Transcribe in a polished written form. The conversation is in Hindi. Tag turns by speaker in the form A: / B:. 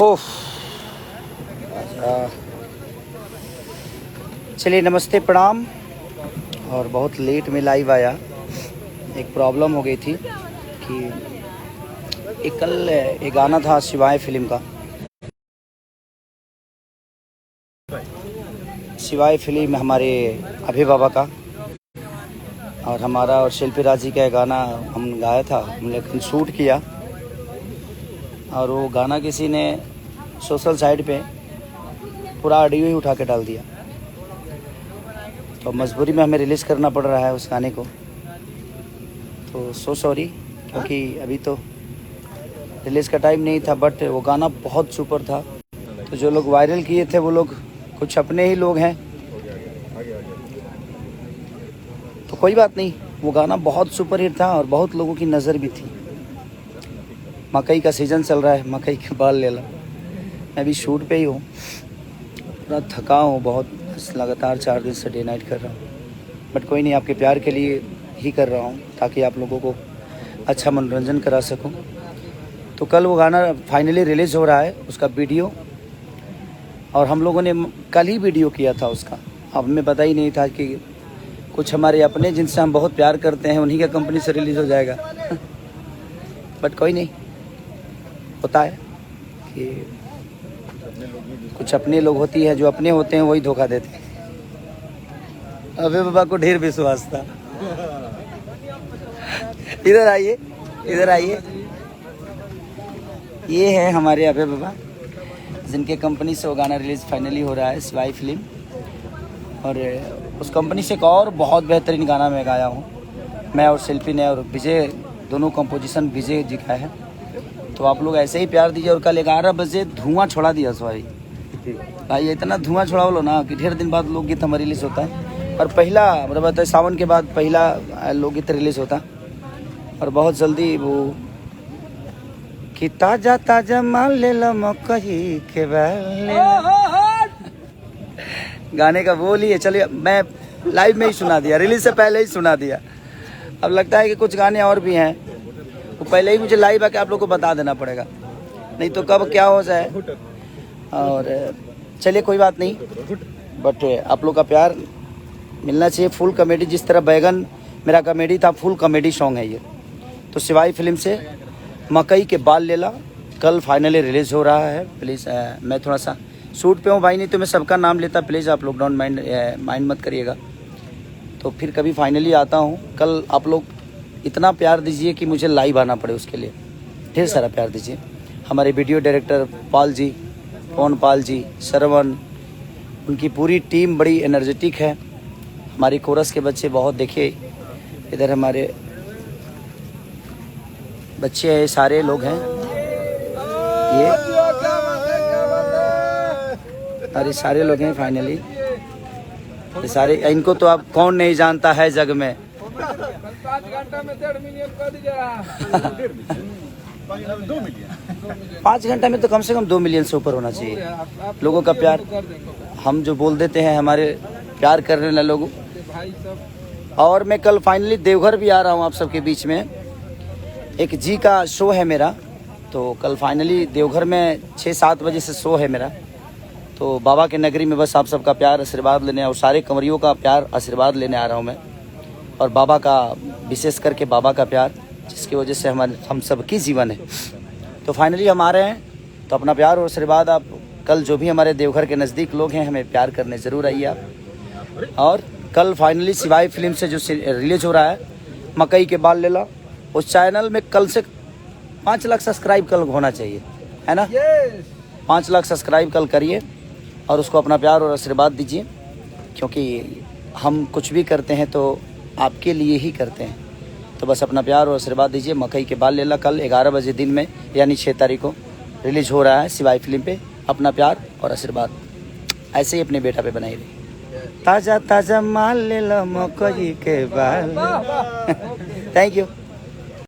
A: ओफ। चलिए नमस्ते प्रणाम। और बहुत लेट में लाइव आया, एक प्रॉब्लम हो गई थी कि एक कल एक गाना था शिवाय फिल्म का। शिवाय फिल्म हमारे अभय बाबा का और हमारा और शिल्पी राज जी का गाना हम गाया था, हमने शूट किया और वो गाना किसी ने सोशल साइट पे पूरा ऑडियो ही उठा के डाल दिया। तो मजबूरी में हमें रिलीज़ करना पड़ रहा है उस गाने को। तो सो सॉरी, क्योंकि अभी तो रिलीज़ का टाइम नहीं था, बट वो गाना बहुत सुपर था। तो जो लोग वायरल किए थे वो लोग कुछ अपने ही लोग हैं, तो कोई बात नहीं। वो गाना बहुत सुपर हिट था और बहुत लोगों की नज़र भी थी। मकई का सीज़न चल रहा है, मकई के बाल ले ला। मैं भी शूट पे ही हूँ, पूरा थका हूँ बहुत, बस लगातार 4 दिन से डे नाइट कर रहा हूँ। बट कोई नहीं, आपके प्यार के लिए ही कर रहा हूँ ताकि आप लोगों को अच्छा मनोरंजन करा सकूँ। तो कल वो गाना फाइनली रिलीज़ हो रहा है, उसका वीडियो, और हम लोगों ने कल ही वीडियो किया था उसका। अब हमें पता ही नहीं था कि कुछ हमारे अपने जिनसे हम बहुत प्यार करते हैं उन्हीं का कंपनी से रिलीज़ हो जाएगा। बट कोई नहीं, होता है कि कुछ अपने लोग होती है, जो अपने होते हैं वही धोखा देते हैं। अबे बाबा को ढेर विश्वास था। इधर आइए, इधर आइए। ये है हमारे अबे बाबा, जिनके कंपनी से वो गाना रिलीज़ फाइनली हो रहा है, शिवाय फिल्म। और उस कंपनी से एक और बहुत बेहतरीन गाना मैं गाया हूँ, मैं और शिल्पी ने, और विजय, दोनों कंपोजिशन विजय जी का है। तो आप लोग ऐसे ही प्यार दीजिए। और कल 11 बजे धुआं छोड़ा दिया सॉरी भाई, इतना धुआं छोड़ा बोलो ना कि ढेर दिन बाद लोकगीत हमारा रिलीज़ होता है। और पहला मतलब बताए सावन के बाद पहला लोकगीत रिलीज़ होता, और बहुत जल्दी वो कि ताजा ताजा माल ले लो मकई के बाल। गाने का बोल ही है। चलिए मैं लाइव में ही सुना दिया, रिलीज से पहले ही सुना दिया। अब लगता है कि कुछ गाने और भी हैं, वो पहले ही मुझे लाइव आके आप लोग को बता देना पड़ेगा, नहीं तो कब क्या हो जाए। और चलिए कोई बात नहीं, बट आप लोग का प्यार मिलना चाहिए। फुल कॉमेडी, जिस तरह बैगन मेरा कॉमेडी था, फुल कॉमेडी सॉन्ग है ये। तो शिवाय फिल्म से मकई के बाल लेला कल फाइनली रिलीज़ हो रहा है। प्लीज़ मैं थोड़ा सा शूट पे हूँ भाई, नहीं तो मैं सबका नाम लेता। प्लीज़ आप लोग डोंट माइंड मत करिएगा। तो फिर कभी फाइनली आता हूँ। कल आप लोग इतना प्यार दीजिए कि मुझे लाइव आना पड़े, उसके लिए ढेर सारा प्यार दीजिए। हमारे वीडियो डायरेक्टर पाल जी, पवन पाल जी, श्रवण, उनकी पूरी टीम बड़ी एनर्जेटिक है। हमारी कोरस के बच्चे बहुत, देखिए इधर हमारे बच्चे हैं, सारे लोग हैं ये, अरे सारे लोग हैं फाइनली, ये सारे। इनको तो आप कौन नहीं जानता है जग में।
B: 5 घंटा में 1.5 मिलियन कर दीजिएगा।
A: 5 घंटा में तो कम से कम 2 मिलियन से ऊपर होना चाहिए लोगों का प्यार। हम जो बोल देते हैं हमारे प्यार करने वाले लोगों। और मैं कल फाइनली देवघर भी आ रहा हूँ आप सबके बीच में। एक जी का शो है मेरा, तो कल फाइनली देवघर में 6-7 बजे से शो है मेरा। तो बाबा के नगरी में बस आप सबका प्यार आशीर्वाद लेने, और सारे कंवरियों का प्यार आशीर्वाद लेने आ रहा हूँ मैं। और बाबा का, विशेष करके बाबा का प्यार, जिसकी वजह से हम सबकी जीवन है। तो फाइनली हम आ रहे हैं, तो अपना प्यार और आशीर्वाद आप कल जो भी हमारे देवघर के नज़दीक लोग हैं, हमें प्यार करने ज़रूर आइए आप। और कल फाइनली शिवाय फिल्म से जो रिलीज हो रहा है मकई के बाल लेला, उस चैनल में कल से 5 लाख सब्सक्राइब कल होना चाहिए, है ना। 5 लाख सब्सक्राइब कल करिए और उसको अपना प्यार और आशीर्वाद दीजिए, क्योंकि हम कुछ भी करते हैं तो आपके लिए ही करते हैं। तो बस अपना प्यार और आशीर्वाद दीजिए। मकई के बाल लेला कल 11 बजे दिन में, यानी 6 तारीख को रिलीज हो रहा है शिवाय फिल्म पे। अपना प्यार और आशीर्वाद ऐसे ही अपने बेटा पे बनाई रही। ताजा ताजा माल ले लो मकई के बाल। Thank you.